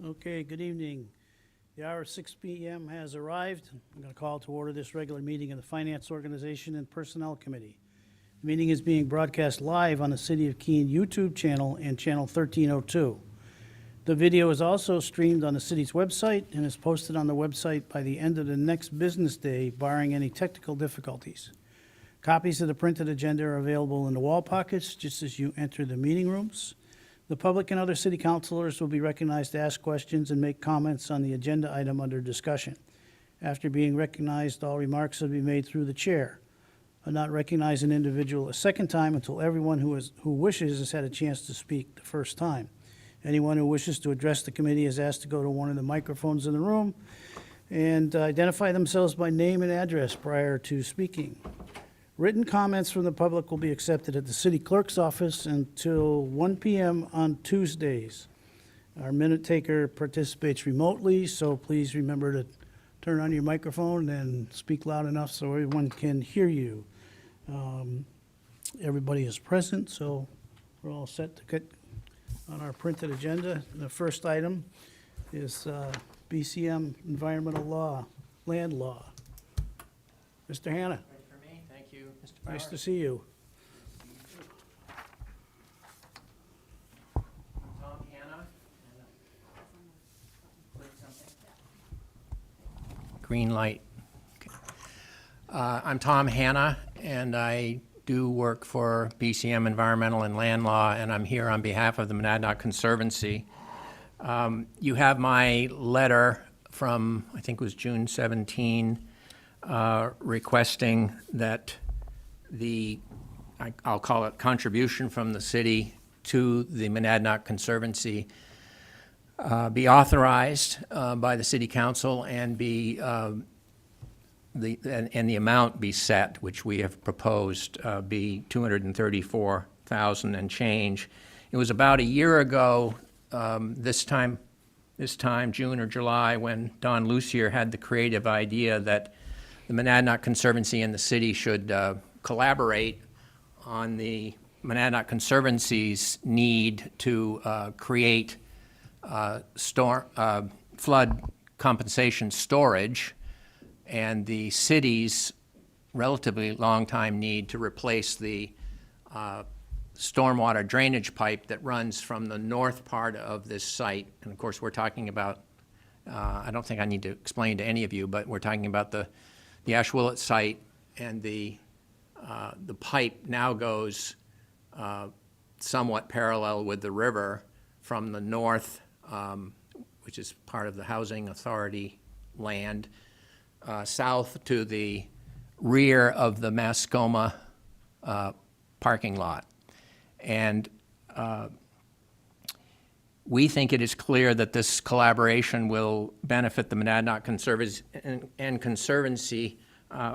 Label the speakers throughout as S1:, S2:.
S1: Okay, good evening. The hour of 6 p.m. has arrived. I'm going to call to order this regular meeting of the Finance Organization and Personnel Committee. The meeting is being broadcast live on the City of Keene YouTube channel and channel 1302. The video is also streamed on the city's website and is posted on the website by the end of the next business day, barring any technical difficulties. Copies of the printed agenda are available in the wall pockets just as you enter the meeting rooms. The public and other city councilors will be recognized to ask questions and make comments on the agenda item under discussion. After being recognized, all remarks will be made through the chair. I'll not recognize an individual a second time until everyone who wishes has had a chance to speak the first time. Anyone who wishes to address the committee is asked to go to one of the microphones in the room and identify themselves by name and address prior to speaking. Written comments from the public will be accepted at the city clerk's office until 1 p.m. on Tuesdays. Our minute taker participates remotely, so please remember to turn on your microphone and speak loud enough so everyone can hear you. Everybody is present, so we're all set to get on our printed agenda. The first item is BCM environmental law, land law. Mr. Hanna. Nice to see you.
S2: Tom Hanna. Green light. Okay. I'm Tom Hanna, and I do work for BCM Environmental and Land Law, and I'm here on behalf of the Monadnock Conservancy. You have my letter from, I think it was June 17, requesting that I'll call it contribution from the city to the Monadnock Conservancy be authorized by the city council and be the amount be set, which we have proposed, be $234,000 and change. It was about a year ago, this time June or July, when Don Lucier had the creative idea that the Monadnock Conservancy and the city should collaborate on the Monadnock Conservancy's need to create flood compensation storage and the city's relatively long time need to replace the stormwater drainage pipe that runs from the north part of this site. And of course, we're talking about, I don't think I need to explain to any of you, but we're talking about the Ashwillet site, and the pipe now goes somewhat parallel with the river from the north, which is part of the Housing Authority land, south to the rear of the Mascoma parking lot. And we think it is clear that this collaboration will benefit the Monadnock Conservancy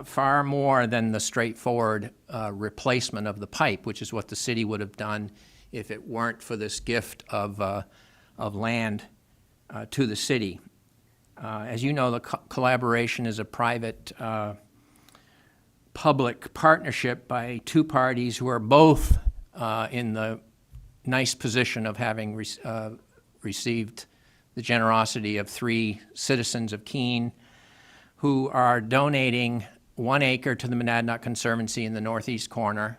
S2: far more than the straightforward replacement of the pipe, which is what the city would have done if it weren't for this gift of land to the city. As you know, the collaboration is a private public partnership by two parties who are both in the nice position of having received the generosity of 3 citizens of Keene who are donating 1 acre to the Monadnock Conservancy in the northeast corner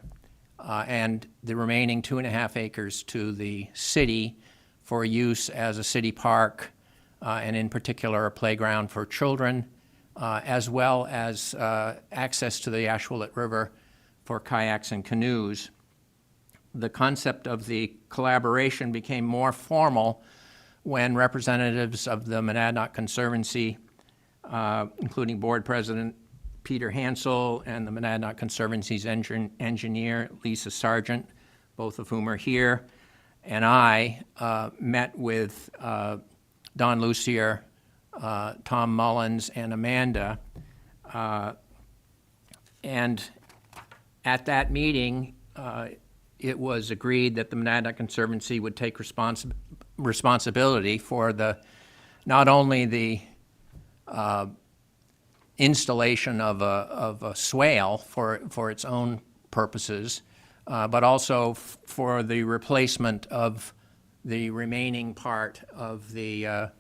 S2: and the remaining 2.5 acres to the city for use as a city park and in particular a playground for children, as well as access to the Ashwillet River for kayaks and canoes. The concept of the collaboration became more formal when representatives of the Monadnock Conservancy, including board president Peter Hansel and the Monadnock Conservancy's engineer Lisa Sargent, both of whom are here, and I met with Don Lucier, Tom Mullins, and Amanda. And at that meeting, it was agreed that the Monadnock Conservancy would take responsibility for not only the installation of a swale for its own purposes, but also for the replacement of the remaining part of the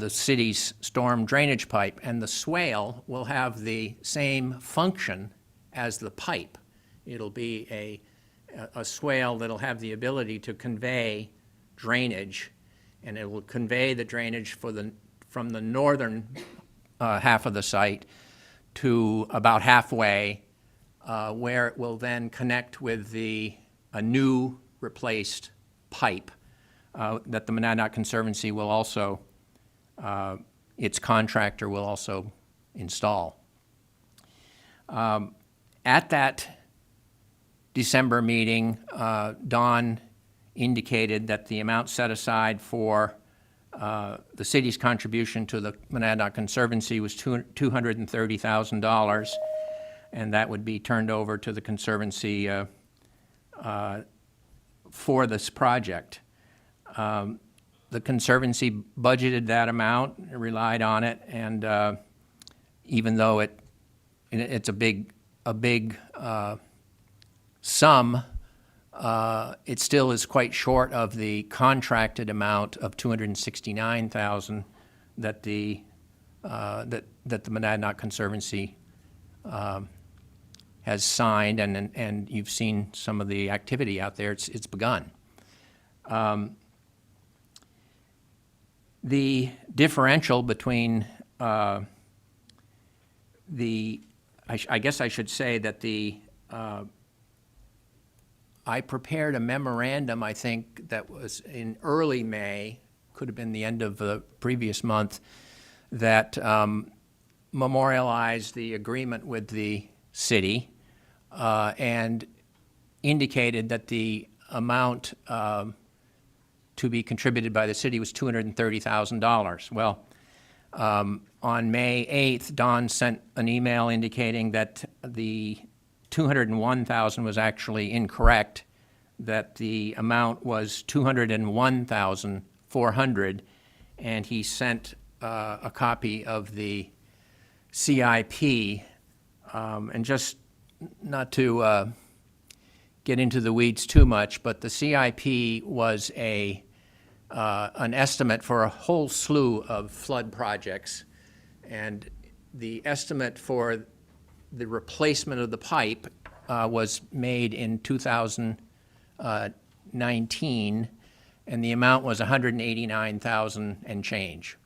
S2: city's storm drainage pipe, and the swale will have the same function as the pipe. It'll be a swale that'll have the ability to convey drainage, and it will convey the drainage from the northern half of the site to about halfway, where it will then connect with a new replaced pipe that the Monadnock Conservancy will also, its contractor will also install. At that December meeting, Don indicated that the amount set aside for the city's contribution to the Monadnock Conservancy was $230,000, and that would be turned over to the Conservancy for this project. The Conservancy budgeted that amount, relied on it, and even though it's a big sum, it still is quite short of the contracted amount of $269,000 that the Monadnock Conservancy has signed, and you've seen some of the activity out there. It's begun. The differential between I guess I should say that I prepared a memorandum, I think, that was in early May, could have been the end of the previous month, that memorialized the agreement with the city and indicated that the amount to be contributed by the city was $230,000. Well, on May 8th, Don sent an email indicating that the $201,000 was actually incorrect, that the amount was $201,400, and he sent a copy of the CIP. And just not to get into the weeds too much, but the CIP was an estimate for a whole slew of flood projects, and the estimate for the replacement of the pipe was made in 2019, and the amount was $189,000 and change.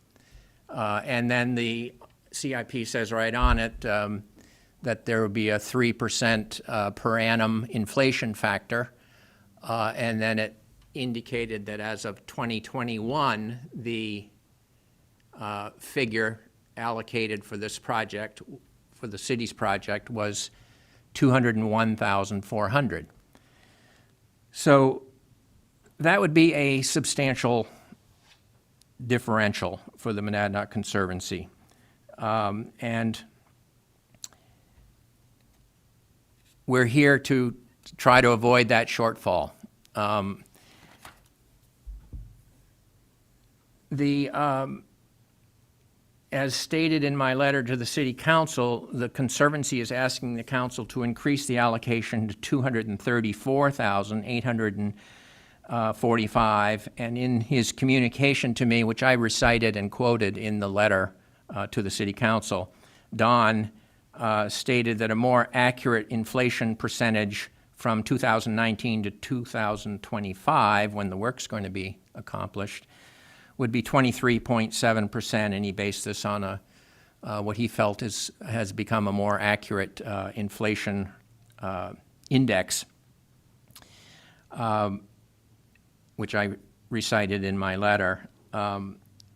S2: And then the CIP says right on it that there will be a 3% per annum inflation factor, and then it indicated that as of 2021, the figure allocated for this project, for the city's project, was $201,400. So that would be a substantial differential for the Monadnock Conservancy. And we're here to try to avoid that shortfall. As stated in my letter to the City Council, the Conservancy is asking the Council to increase the allocation to $234,845, and in his communication to me, which I recited and quoted in the letter to the City Council, Don stated that a more accurate inflation percentage from 2019 to 2025, when the work's going to be accomplished, would be 23.7%, and he based this on what he felt has become a more accurate inflation index, which I recited in my letter.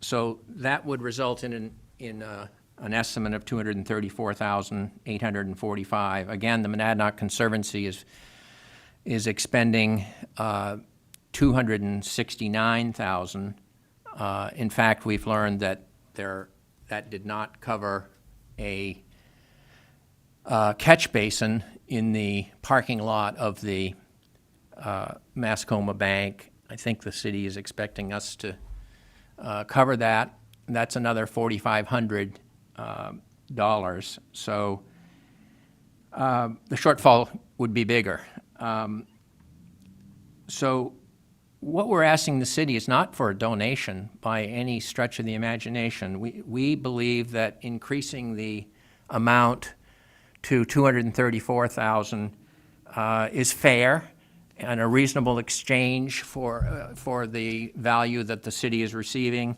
S2: So that would result in an estimate of $234,845. Again, the Monadnock Conservancy is expending $269,000. In fact, we've learned that that did not cover a catch basin in the parking lot of the Mascoma Bank. I think the city is expecting us to cover that. That's another $4,500. So the shortfall would be bigger. So what we're asking the city is not for a donation by any stretch of the imagination. We believe that increasing the amount to $234,000 is fair and a reasonable exchange for the value that the city is receiving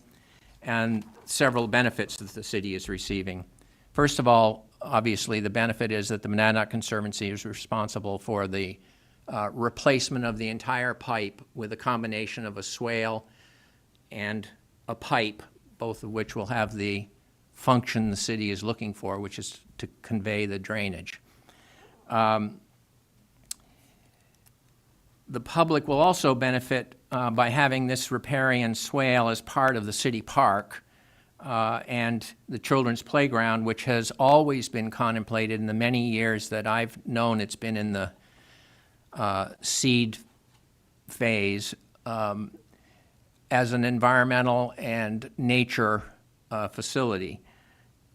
S2: and several benefits that the city is receiving. First of all, obviously, the benefit is that the Monadnock Conservancy is responsible for the replacement of the entire pipe with a combination of a swale and a pipe, both of which will have the function the city is looking for, which is to convey the drainage. The public will also benefit by having this riparian swale as part of the city park and the children's playground, which has always been contemplated in the many years that I've known it's been in the seed phase as an environmental and nature facility.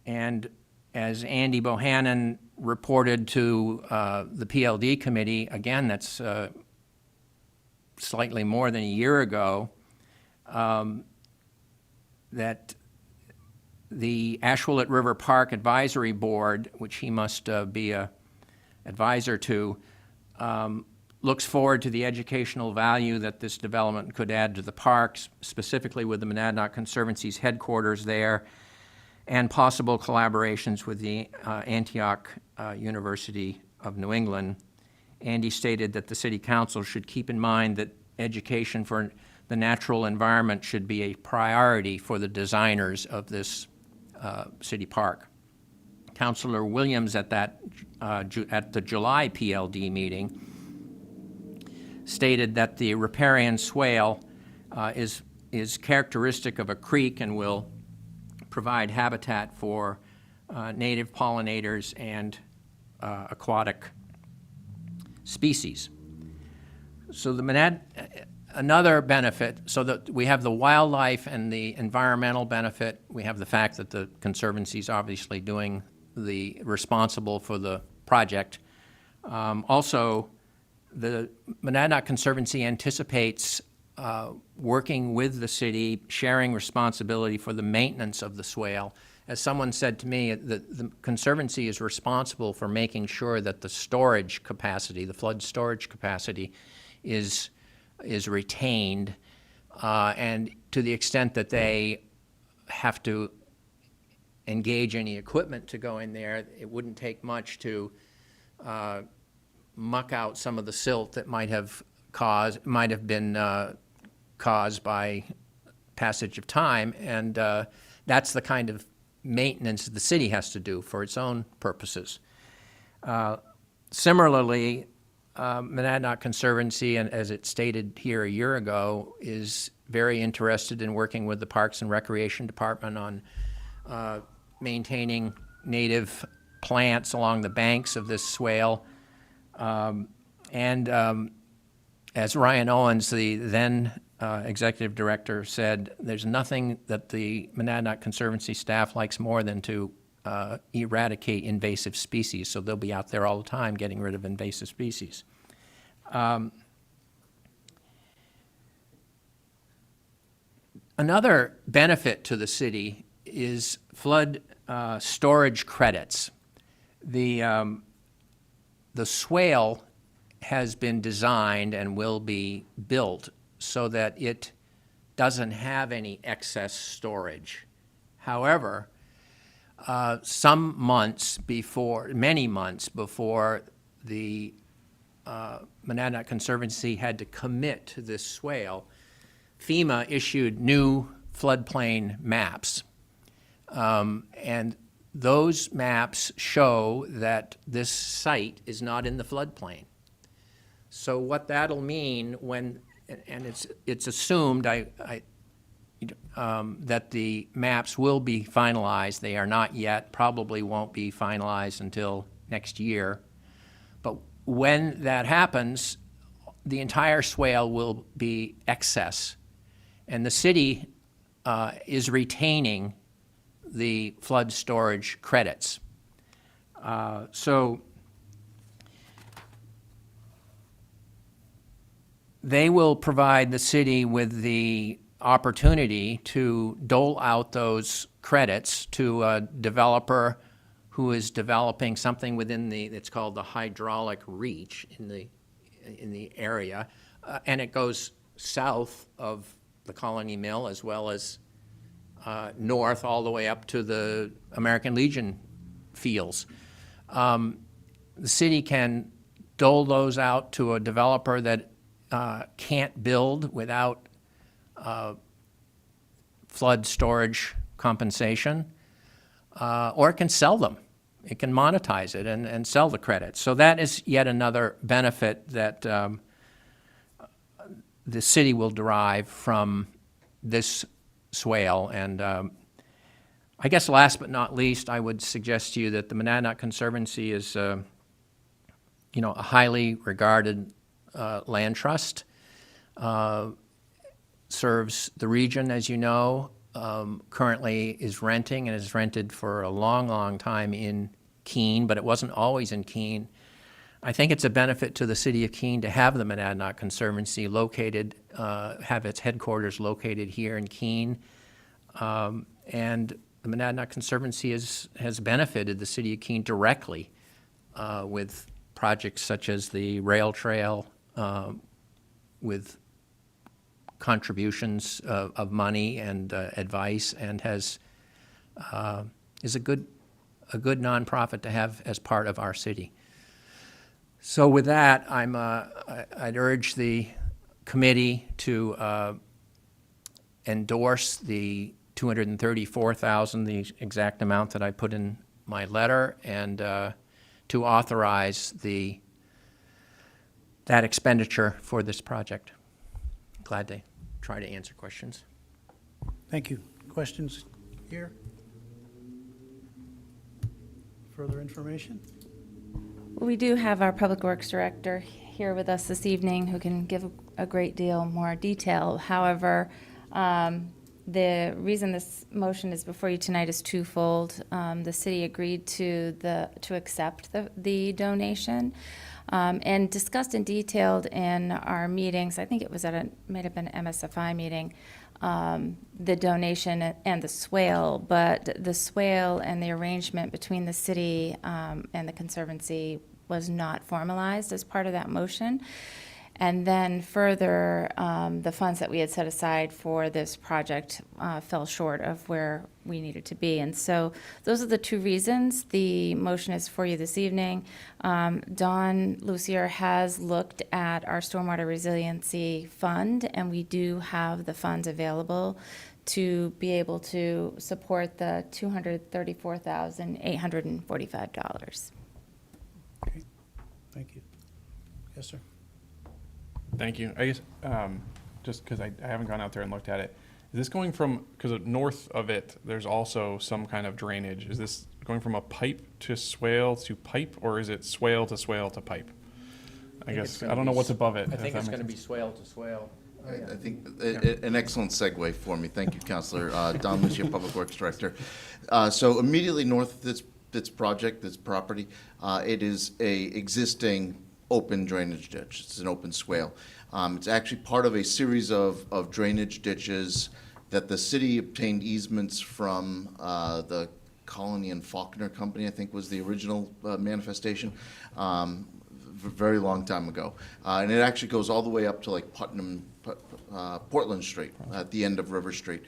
S2: And as Andy Bohannon reported to the PLD committee, again, that's slightly more than a year ago, that the Ashwillet River Park Advisory Board, which he must be a advisor to, looks forward to the educational value that this development could add to the parks, specifically with the Monadnock Conservancy's headquarters there, and possible collaborations with the Antioch University of New England. Andy stated that the City Council should keep in mind that education for the natural environment should be a priority for the designers of this city park. Councilor Williams at the July PLD meeting stated that the riparian swale is characteristic of a creek and will provide habitat for native pollinators and aquatic species. So another benefit, so that we have the wildlife and the environmental benefit, we have the fact that the Conservancy is obviously responsible for the project. Also, the Monadnock Conservancy anticipates working with the city, sharing responsibility for the maintenance of the swale. As someone said to me, the Conservancy is responsible for making sure that the storage capacity, the flood storage capacity, is retained, and to the extent that they have to engage any equipment to go in there, it wouldn't take much to muck out some of the silt that might have been caused by passage of time, and that's the kind of maintenance the city has to do for its own purposes. Similarly, Monadnock Conservancy, and as it stated here a year ago, is very interested in working with the Parks and Recreation Department on maintaining native plants along the banks of this swale. As Ryan Owens, the then executive director, said, there's nothing that the Monadnock Conservancy staff likes more than to eradicate invasive species, so they'll be out there all the time getting rid of invasive species. Another benefit to the city is flood storage credits. The swale has been designed and will be built so that it doesn't have any excess storage. However, many months before the Monadnock Conservancy had to commit to this swale, FEMA issued new floodplain maps. And those maps show that this site is not in the floodplain. So what that'll mean and it's assumed that the maps will be finalized. They are not yet, probably won't be finalized until next year. But when that happens, the entire swale will be excess. And the city is retaining the flood storage credits. they will provide the city with the opportunity to dole out those credits to a developer who is developing something within it's called the hydraulic reach in the area, and it goes south of the Colony Mill as well as north all the way up to the American Legion fields. The city can dole those out to a developer that can't build without flood storage compensation, or it can sell them. It can monetize it and sell the credits. So that is yet another benefit that the city will derive from this swale. And I guess last but not least, I would suggest to you that the Monadnock Conservancy is a highly regarded land trust. Serves the region, as you know, currently is renting and has rented for a long, long time in Keene, but it wasn't always in Keene. I think it's a benefit to the city of Keene to have the Monadnock Conservancy located, have its headquarters located here in Keene. And the Monadnock Conservancy has benefited the city of Keene directly with projects such as the rail trail, with contributions of money and advice, and is a good nonprofit to have as part of our city. So with that, I'd urge the committee to endorse the $234,000, the exact amount that I put in my letter, and to authorize that expenditure for this project. Glad to try to answer questions.
S1: Thank you. Questions here? Further information?
S3: We do have our Public Works Director here with us this evening who can give a great deal more detail. However, the reason this motion is before you tonight is twofold. The city agreed to accept the donation and discussed in detail in our meetings. I think it was might have been an MSFI meeting, the donation and the swale, but the swale and the arrangement between the city and the Conservancy was not formalized as part of that motion. And then further, the funds that we had set aside for this project fell short of where we needed to be. And so those are the two reasons the motion is for you this evening. Don Lucier has looked at our Stormwater Resiliency Fund, and we do have the funds available to be able to support the $234,845.
S1: Okay, thank you. Yes, sir.
S4: Thank you. I guess, just because I haven't gone out there and looked at it, is this going from, because north of it, there's also some kind of drainage. Is this going from a pipe to swale to pipe, or is it swale to pipe? I guess, I don't know what's above it.
S2: I think it's going to be swale to swale.
S5: I think an excellent segue for me. Thank you, Councilor. Don Lucia, Public Works Director. So immediately north of this project, this property, it is a existing open drainage ditch. It's an open swale. It's actually part of a series of drainage ditches that the city obtained easements from the Colony and Faulkner Company, I think was the original manifestation, very long time ago. And it actually goes all the way up to like Portland Street at the end of River Street,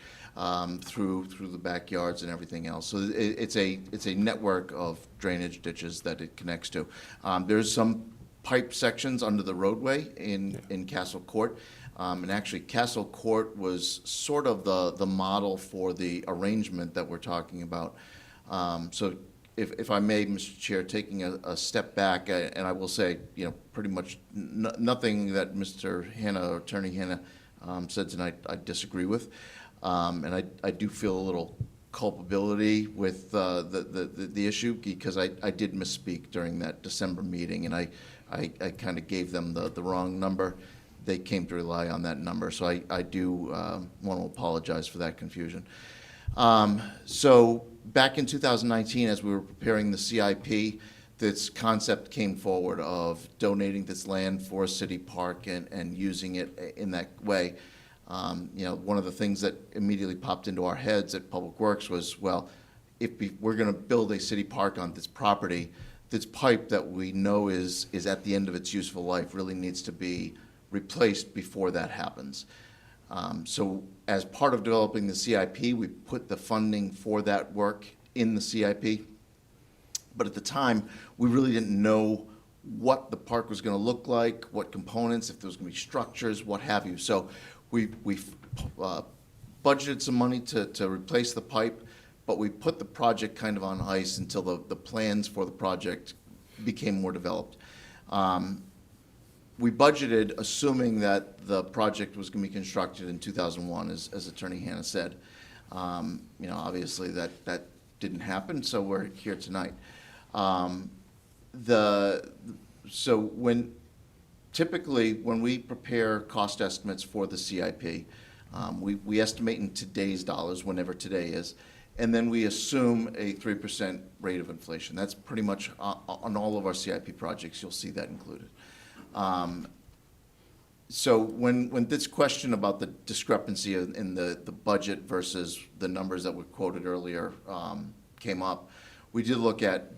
S5: through the backyards and everything else. So it's a network of drainage ditches that it connects to. There's some pipe sections under the roadway in Castle Court. And actually, Castle Court was sort of the model for the arrangement that we're talking about. So if I may, Mr. Chair, taking a step back, and I will say, pretty much nothing that Mr. Hanna, or Attorney Hanna, said tonight I disagree with. And I do feel a little culpability with the issue, because I did misspeak during that December meeting, and I kind of gave them the wrong number. They came to rely on that number, so I do want to apologize for that confusion. So back in 2019, as we were preparing the CIP, this concept came forward of donating this land for a city park and using it in that way. One of the things that immediately popped into our heads at Public Works was, well, if we're going to build a city park on this property, this pipe that we know is at the end of its useful life really needs to be replaced before that happens. So as part of developing the CIP, we put the funding for that work in the CIP. But at the time, we really didn't know what the park was going to look like, what components, if there was going to be structures, what have you. So we budgeted some money to replace the pipe, but we put the project kind of on ice until the plans for the project became more developed. We budgeted assuming that the project was going to be constructed in 2001, as Attorney Hanna said. Obviously that didn't happen, so we're here tonight. Typically, when we prepare cost estimates for the CIP, we estimate in today's dollars, whenever today is, and then we assume a 3% rate of inflation. That's pretty much on all of our CIP projects, you'll see that included. So when this question about the discrepancy in the budget versus the numbers that were quoted earlier came up, we did look at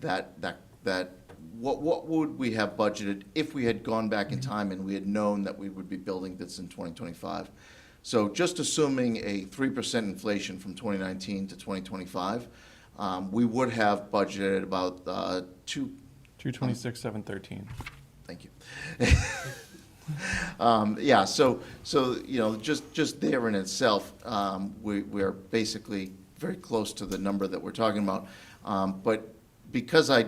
S5: what would we have budgeted if we had gone back in time and we had known that we would be building this in 2025. So just assuming a 3% inflation from 2019 to 2025, we would have budgeted about
S4: 226,713.
S5: Thank you. Just there in itself, we are basically very close to the number that we're talking about. But because I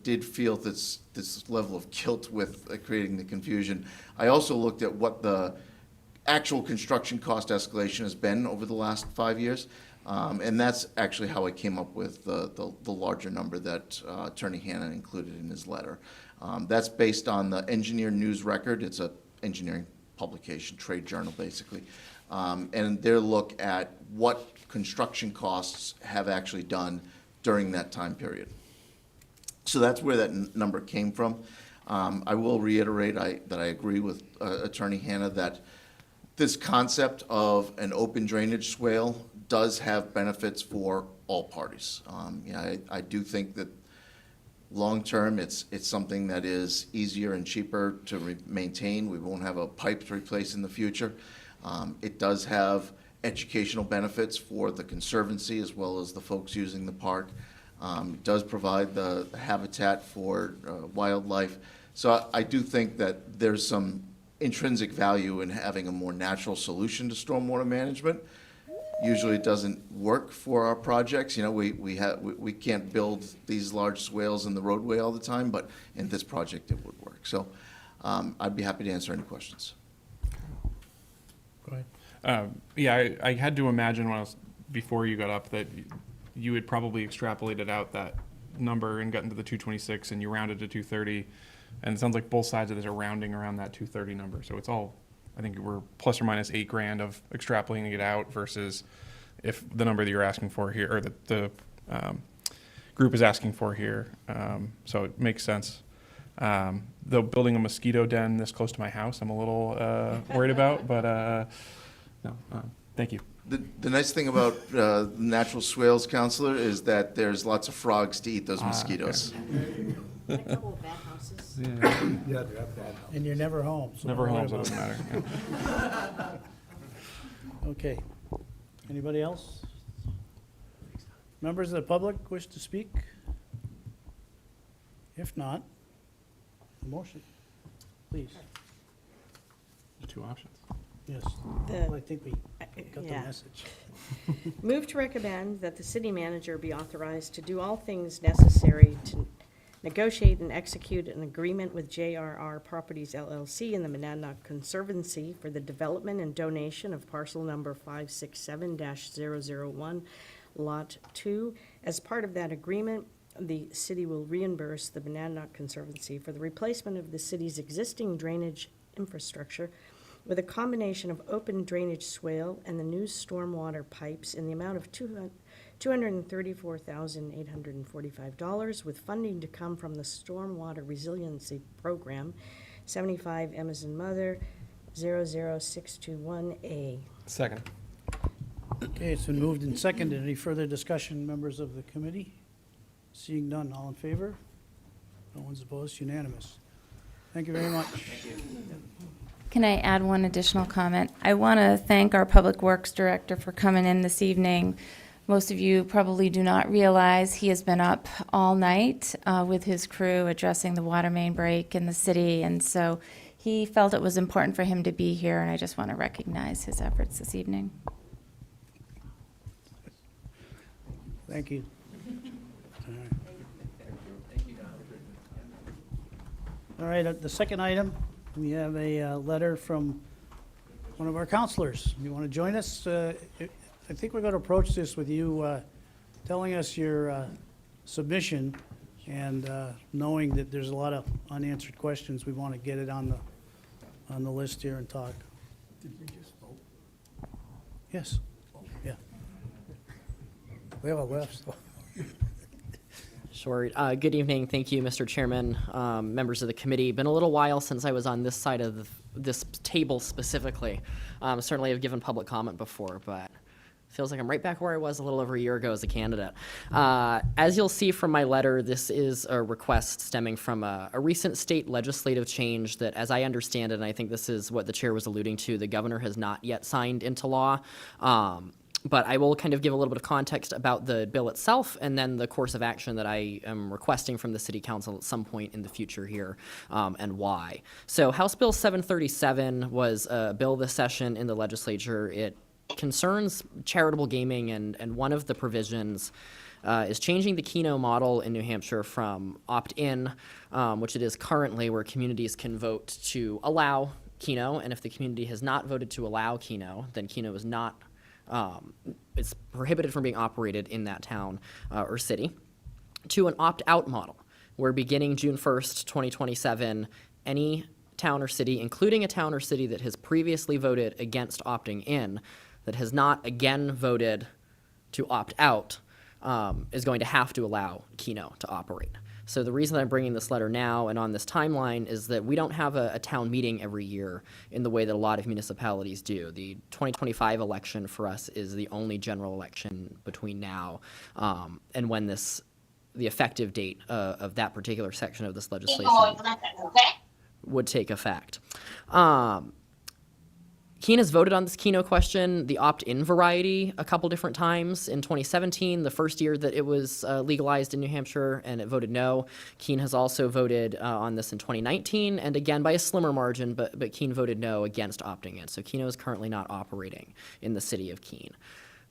S5: did feel this level of guilt with creating the confusion, I also looked at what the actual construction cost escalation has been over the last 5 years. And that's actually how I came up with the larger number that Attorney Hanna included in his letter. That's based on the Engineer News Record. It's an engineering publication, trade journal, basically. And their look at what construction costs have actually done during that time period. So that's where that number came from. I will reiterate that I agree with Attorney Hanna that this concept of an open drainage swale does have benefits for all parties. I do think that long-term, it's something that is easier and cheaper to maintain. We won't have a pipe to replace in the future. It does have educational benefits for the Conservancy as well as the folks using the park. It does provide the habitat for wildlife. So I do think that there's some intrinsic value in having a more natural solution to stormwater management. Usually it doesn't work for our projects. We can't build these large swales in the roadway all the time, but in this project it would work. So I'd be happy to answer any questions.
S1: Go ahead.
S4: I had to imagine before you got up that you had probably extrapolated out that number and gotten to the 226 and you rounded to 230. And it sounds like both sides of this are rounding around that 230 number. So it's all, I think we're plus or minus $8,000 of extrapolating it out versus if the number that you're asking for here, or that the group is asking for here. So it makes sense. Though building a mosquito den this close to my house, I'm a little worried about, but no, thank you.
S5: The nice thing about natural swales, Counselor, is that there's lots of frogs to eat those mosquitoes.
S6: A couple of bad houses.
S1: And you're never home. So
S4: Never
S1: don't worry
S4: home, so it
S1: about
S4: doesn't matter. Yeah.
S1: Okay. Anybody else? Members of the public wish to speak? If not, motion, please.
S4: There's two options.
S1: Yes.
S6: The-
S1: Well, I think we got the
S6: yeah.
S1: message.
S6: Move to recommend that the city manager be authorized to do all things necessary to negotiate and execute an agreement with JRR Properties LLC and the Monadnock Conservancy for the development and donation of parcel number 567-001, Lot 2. As part of that agreement, the city will reimburse the Monadnock Conservancy for the replacement of the city's existing drainage infrastructure with a combination of open drainage swale and the new stormwater pipes in the amount of $234,845, with funding to come from the Stormwater Resiliency Program, 75 Emerson Mother, 00621A.
S4: Second.
S1: Okay, it's been moved and seconded. Any further discussion, members of the committee? Seeing none, all in favor? No one's opposed, unanimous. Thank you very much.
S3: Can I add one additional comment? I want to thank our Public Works Director for coming in this evening. Most of you probably do not realize he has been up all night with his crew addressing the water main break in the city, and so he felt it was important for him to be here, and I just want to recognize his efforts this evening.
S1: Thank you. All right, the second item, we have a letter from one of our counselors. You want to join us? I think we're going to approach this with you telling us your submission and knowing that there's a lot of unanswered questions. We want to get it on the list here and talk.
S7: Did we just vote?
S1: Yes. Yeah. We have a list.
S8: Sure. Good evening. Thank you, Mr. Chairman, members of the committee. Been a little while since I was on this side of this table specifically. Certainly have given public comment before, but feels like I'm right back where I was a little over a year ago as a candidate. As you'll see from my letter, this is a request stemming from a recent state legislative change that, as I understand it, and I think this is what the chair was alluding to, the governor has not yet signed into law. But I will kind of give a little bit of context about the bill itself and then the course of action that I am requesting from the City Council at some point in the future here, and why. So House Bill 737 was a bill this session in the legislature. It concerns charitable gaming, and one of the provisions is changing the Keno model in New Hampshire from opt-in, which it is currently, where communities can vote to allow Keno, and if the community has not voted to allow Keno, then Keno is not it's prohibited from being operated in that town or city, to an opt-out model, where beginning June 1st, 2027, any town or city, including a town or city that has previously voted against opting in, that has not again voted to opt out, is going to have to allow Keno to operate. So the reason that I'm bringing this letter now and on this timeline is that we don't have a town meeting every year in the way that a lot of municipalities do. The 2025 election for us is the only general election between now and when the effective date of that particular section of this legislation would take effect. Keene has voted on this Keno question, the opt-in variety, a couple different times. In 2017, the first year that it was legalized in New Hampshire, and it voted no. Keene has also voted on this in 2019, and again by a slimmer margin, but Keene voted no against opting in. So Keno is currently not operating in the city of Keene.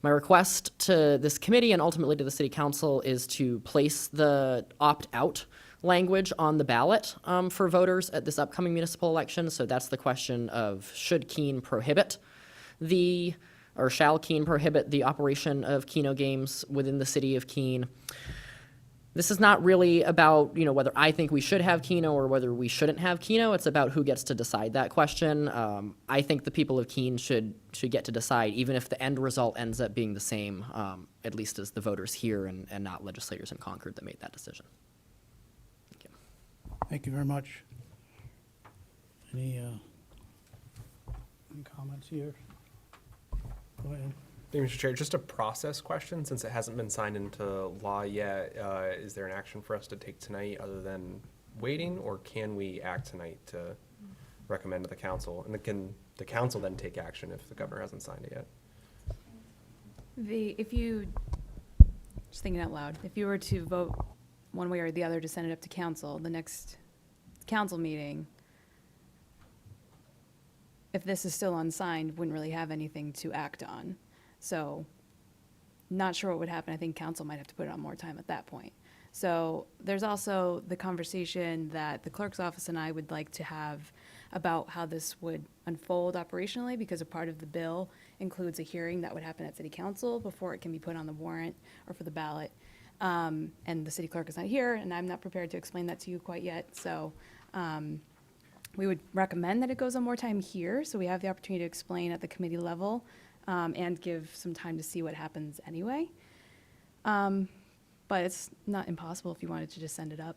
S8: My request to this committee and ultimately to the City Council is to place the opt-out language on the ballot for voters at this upcoming municipal election. So that's the question of should Keene prohibit shall Keene prohibit the operation of Keno games within the city of Keene? This is not really about, whether I think we should have Keno or whether we shouldn't have Keno. It's about who gets to decide that question. I think the people of Keene should get to decide, even if the end result ends up being the same, at least as the voters here and not legislators in Concord that made that decision.
S1: Thank you very much. Any comments here? Go ahead.
S9: Thank you, Mr. Chair. Just a process question, since it hasn't been signed into law yet. Is there an action for us to take tonight other than waiting, or can we act tonight to recommend to the council? And can the council then take action if the governor hasn't signed it yet?
S10: Just thinking out loud, if you were to vote one way or the other to send it up to council, the next council meeting, if this is still unsigned, wouldn't really have anything to act on. So, not sure what would happen. I think council might have to put it on more time at that point. So there's also the conversation that the clerk's office and I would like to have about how this would unfold operationally, because a part of the bill includes a hearing that would happen at city council before it can be put on the warrant or for the ballot. And the city clerk is not here, and I'm not prepared to explain that to you quite yet. So we would recommend that it goes on more time here, so we have the opportunity to explain at the committee level and give some time to see what happens anyway. But it's not impossible if you wanted to just send it up.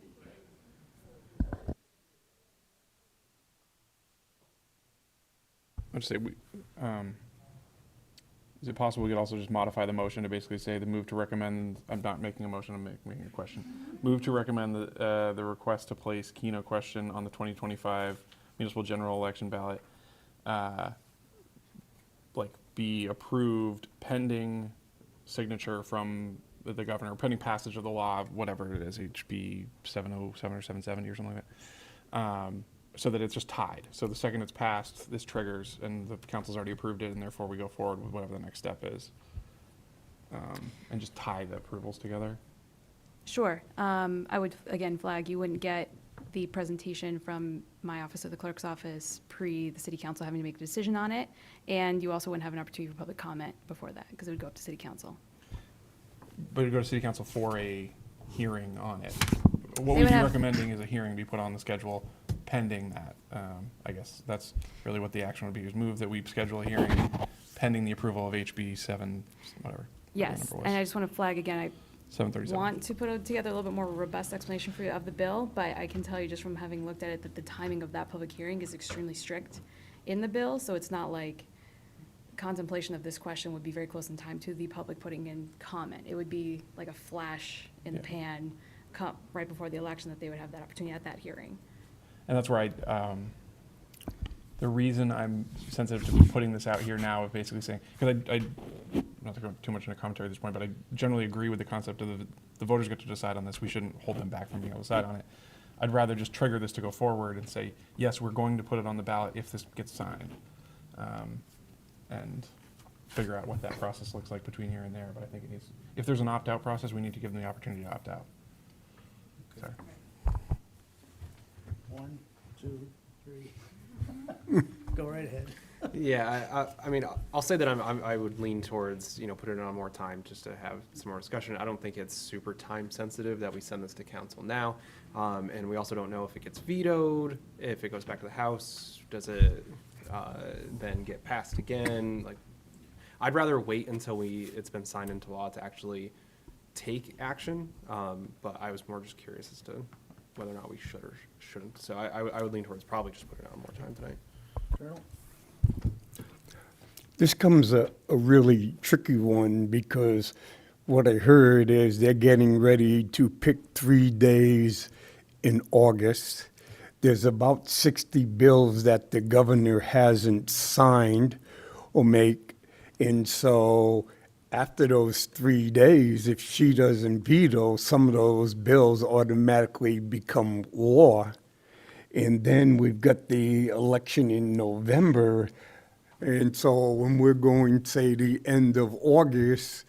S4: I'd just say, is it possible we could also just modify the motion to basically say the move to recommend, I'm not making a motion, I'm making a question. Move to recommend the request to place Keno question on the 2025 municipal general election ballot, be approved pending signature from the governor, pending passage of the law, whatever it is, HB 707 or 770 or something like that. So that it's just tied. So the second it's passed, this triggers, and the council's already approved it, and therefore we go forward with whatever the next step is. And just tie the approvals together.
S10: Sure. I would, again, flag, you wouldn't get the presentation from my office or the clerk's office pre the city council having to make a decision on it. And you also wouldn't have an opportunity for public comment before that, because it would go up to city council.
S4: But it'd go to city council for a hearing on it. What
S10: They
S4: we'd
S10: would
S4: be
S10: have-
S4: recommending is a hearing be put on the schedule pending that. I guess that's really what the action would be, is move that we schedule a hearing pending the approval of HB 7, whatever.
S10: Yes, and I just want to flag again, I
S4: 737.
S10: want to put together a little bit more robust explanation for you of the bill, but I can tell you just from having looked at it that the timing of that public hearing is extremely strict in the bill, so it's not like contemplation of this question would be very close in time to the public putting in comment. It would be like a flash in the
S4: Yeah.
S10: pan, right before the election, that they would have that opportunity at that hearing.
S4: And that's where the reason I'm sensitive to putting this out here now is basically saying, because I not to go too much into commentary at this point, but I generally agree with the concept of the voters get to decide on this. We shouldn't hold them back from being able to decide on it. I'd rather just trigger this to go forward and say, yes, we're going to put it on the ballot if this gets signed. And figure out what that process looks like between here and there. But I think it needs, if there's an opt-out process, we need to give them the opportunity to opt out. Sorry.
S1: 1, 2, 3. Go right ahead.
S9: Yeah, I mean, I'll say that I would lean towards, putting it on more time just to have some more discussion. I don't think it's super time sensitive that we send this to council now. And we also don't know if it gets vetoed, if it goes back to the House, does it then get passed again? Like, I'd rather wait until it's been signed into law to actually take action. But I was more just curious as to whether or not we should or shouldn't. So I would lean towards probably just putting it on more time tonight.
S1: Colonel?
S7: This comes a really tricky one, because what I heard is they're getting ready to pick 3 days in August. There's about 60 bills that the governor hasn't signed or make. And so after those 3 days, if she doesn't veto, some of those bills automatically become law. And then we've got the election in November. And so when we're going, say, the end of August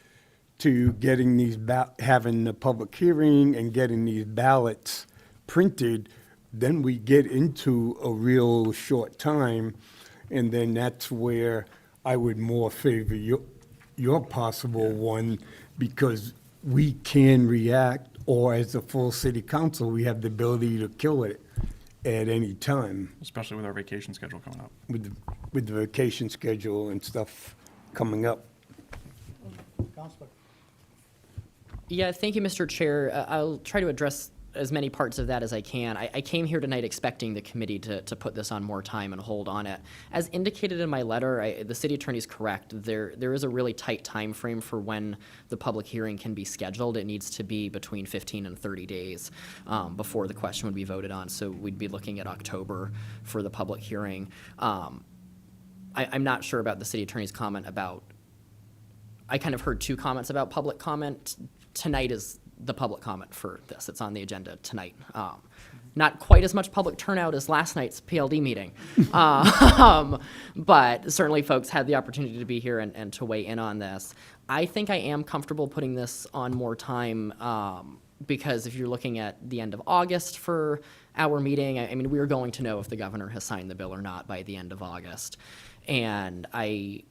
S7: to getting these, having the public hearing and getting these ballots printed, then we get into a real short time. And then that's where I would more favor your possible one, because we can react, or as a full city council, we have the ability to kill it at any time
S4: Especially with our vacation schedule coming up.
S7: with the vacation schedule and stuff coming up.
S1: Counselor?
S8: Yeah, thank you, Mr. Chair. I'll try to address as many parts of that as I can. I came here tonight expecting the committee to put this on more time and hold on it. As indicated in my letter, the city attorney is correct. There is a really tight time frame for when the public hearing can be scheduled. It needs to be between 15 and 30 days before the question would be voted on. So we'd be looking at October for the public hearing. I'm not sure about the city attorney's comment about, I kind of heard two comments about public comment. Tonight is the public comment for this. It's on the agenda tonight. Not quite as much public turnout as last night's PLD meeting. But certainly folks had the opportunity to be here and to weigh in on this. I think I am comfortable putting this on more time because if you're looking at the end of August for our meeting, I mean, we're going to know if the governor has signed the bill or not by the end of August. And I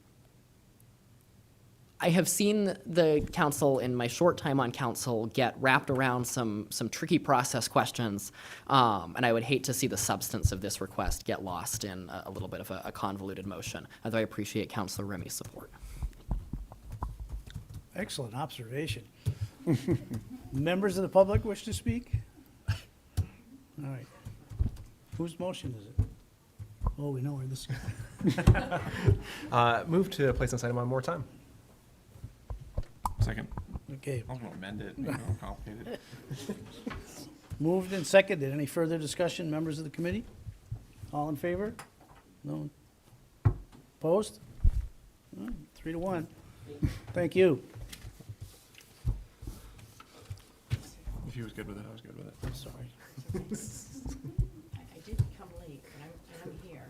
S8: have seen the council in my short time on council get wrapped around some tricky process questions, and I would hate to see the substance of this request get lost in a little bit of a convoluted motion, although I appreciate Councilor Remy's support.
S1: Excellent observation. Members of the public wish to speak? All right. Whose motion is it? Oh, we know where this is.
S9: Move to place this item on more time.
S4: Second.
S1: Okay,
S4: I was gonna amend it, complicated.
S1: moved and seconded. Any further discussion, members of the committee? All in favor? No? Opposed? 3-1. Thank you.
S4: If he was good with it, I was good with it.
S1: I'm sorry.
S6: I did come late, but I'm here.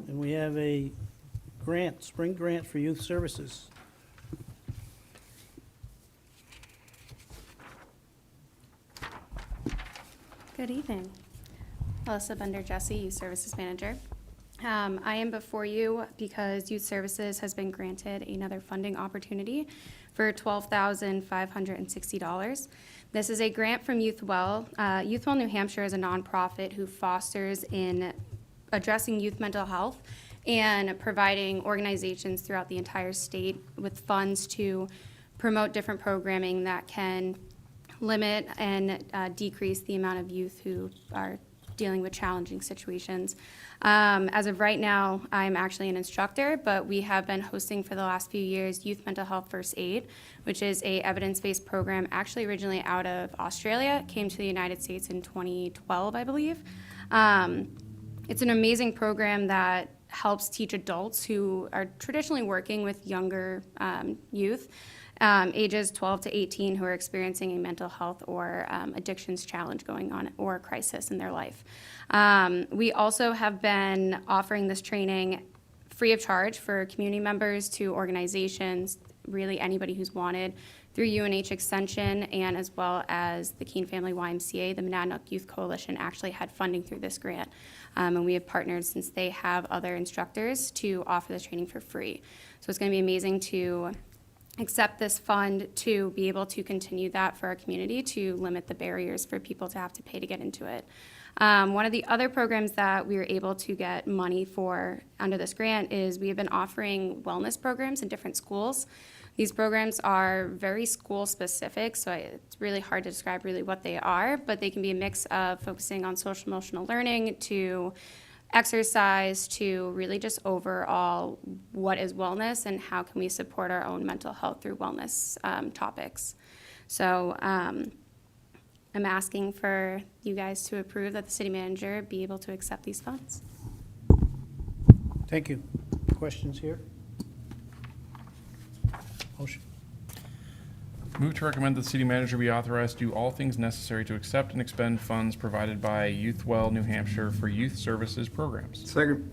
S1: And we have a grant, spring grant for youth services.
S11: Good evening. Alyssa Bender-Jesse, Youth Services Manager. I am before you because Youth Services has been granted another funding opportunity for $12,560. This is a grant from YouthWell. YouthWell New Hampshire is a nonprofit who fosters in addressing youth mental health and providing organizations throughout the entire state with funds to promote different programming that can limit and decrease the amount of youth who are dealing with challenging situations. As of right now, I'm actually an instructor, but we have been hosting for the last few years Youth Mental Health First Aid, which is a evidence-based program actually originally out of Australia. It came to the United States in 2012, I believe. It's an amazing program that helps teach adults who are traditionally working with younger youth, ages 12 to 18, who are experiencing a mental health or addictions challenge going on or a crisis in their life. We also have been offering this training free of charge for community members to organizations, really anybody who's wanted, through UNH Extension and as well as the Keene Family YMCA. The Monadnock Youth Coalition actually had funding through this grant. And we have partnered since they have other instructors to offer this training for free. So it's going to be amazing to accept this fund to be able to continue that for our community to limit the barriers for people to have to pay to get into it. One of the other programs that we were able to get money for under this grant is we have been offering wellness programs in different schools. These programs are very school specific, so it's really hard to describe really what they are, but they can be a mix of focusing on social emotional learning to exercise to really just overall what is wellness and how can we support our own mental health through wellness topics. So I'm asking for you guys to approve that the city manager be able to accept these funds.
S1: Thank you. Questions here? Motion.
S4: Move to recommend that the city manager be authorized to do all things necessary to accept and expend funds provided by YouthWell New Hampshire for youth services programs.
S7: Second.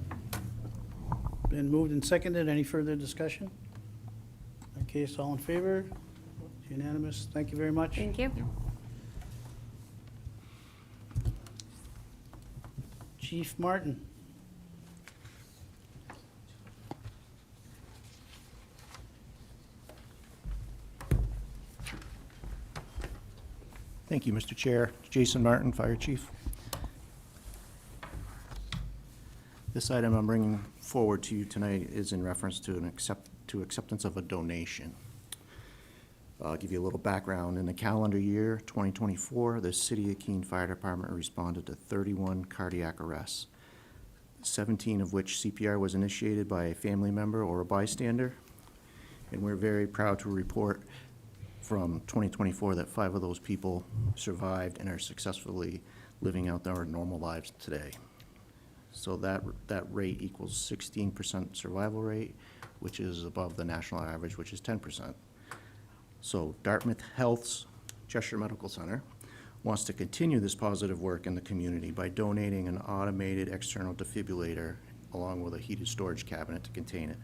S1: Been moved and seconded. Any further discussion? In that case, all in favor? Unanimous. Thank you very much.
S11: Thank you.
S1: Chief Martin.
S12: Thank you, Mr. Chair. Jason Martin, Fire Chief. This item I'm bringing forward to you tonight is in reference to acceptance of a donation. I'll give you a little background. In the calendar year 2024, the City of Keene Fire Department responded to 31 cardiac arrests, 17 of which CPR was initiated by a family member or a bystander. And we're very proud to report from 2024 that 5 of those people survived and are successfully living out their normal lives today. So that rate equals 16% survival rate, which is above the national average, which is 10%. So Dartmouth Health's Cheshire Medical Center wants to continue this positive work in the community by donating an automated external defibrillator along with a heated storage cabinet to contain it.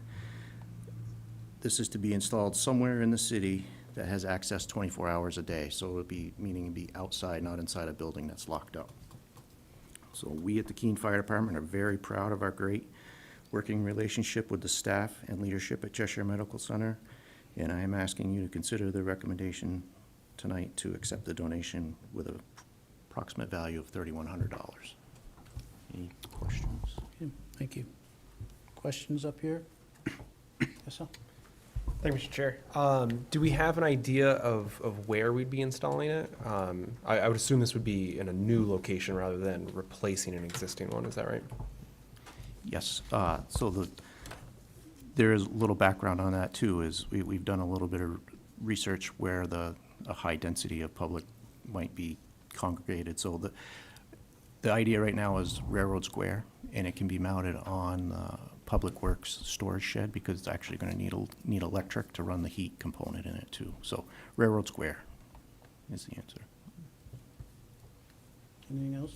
S12: This is to be installed somewhere in the city that has access 24 hours a day, so it'll be, meaning it'll be outside, not inside a building that's locked up. So we at the Keene Fire Department are very proud of our great working relationship with the staff and leadership at Cheshire Medical Center, and I am asking you to consider the recommendation tonight to accept the donation with an approximate value of $3,100. Any questions?
S1: Okay, thank you. Questions up here? Yes, sir?
S9: Thank you, Mr. Chair. Do we have an idea of where we'd be installing it? I would assume this would be in a new location rather than replacing an existing one, is that right?
S12: Yes, there is a little background on that too, is we've done a little bit of research where a high density of public might be congregated. So the idea right now is Railroad Square, and it can be mounted on Public Works storage shed because it's actually gonna need electric to run the heat component in it too. So Railroad Square is the answer.
S1: Anything else?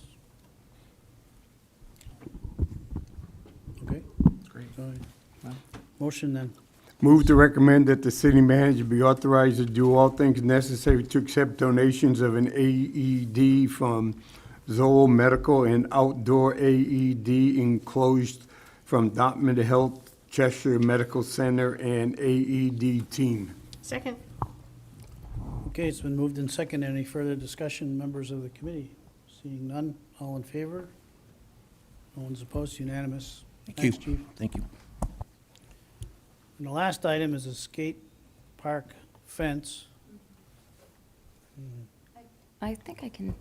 S1: Okay.
S4: Great.
S1: So, motion then.
S7: Move to recommend that the city manager be authorized to do all things necessary to accept donations of an AED from Zoll Medical and outdoor AED enclosed from Dartmouth Health, Cheshire Medical Center, and AED team.
S6: Second.
S1: Okay, it's been moved in second. Any further discussion, members of the committee? Seeing none, all in favor? No one's opposed, unanimous.
S12: Thank you.
S1: Thanks, Chief.
S12: Thank you.
S1: And the last item is a skate park fence.
S3: I think I can,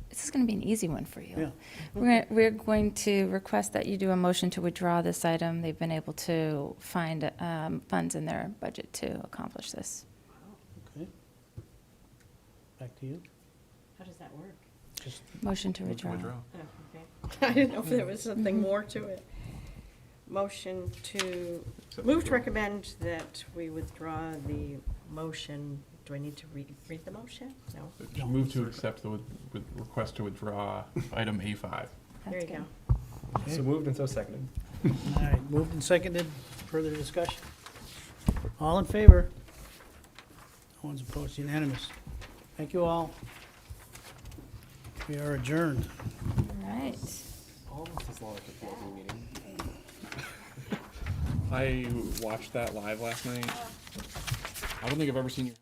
S3: this is going to be an easy one for you.
S1: Yeah.
S3: We're going to request that you do a motion to withdraw this item. They've been able to find funds in their budget to accomplish this.
S1: Okay. Back to you.
S6: How does that work?
S1: Just
S3: Motion to
S4: Move to
S3: withdraw.
S6: Oh, okay. I didn't know if there was something more to it. Motion to, move to recommend that we withdraw the motion. Do I need to read the motion? No?
S4: Just move to accept the with request to withdraw item A5.
S6: There
S3: That's
S6: you
S3: good.
S6: go.
S9: So moved and so seconded.
S1: All right, moved and seconded. Further discussion? All in favor? No one's opposed, unanimous. Thank you all. We are adjourned.
S3: All right.
S9: Almost as long as the PLD meeting. I watched that live last night. I don't think I've ever seen you.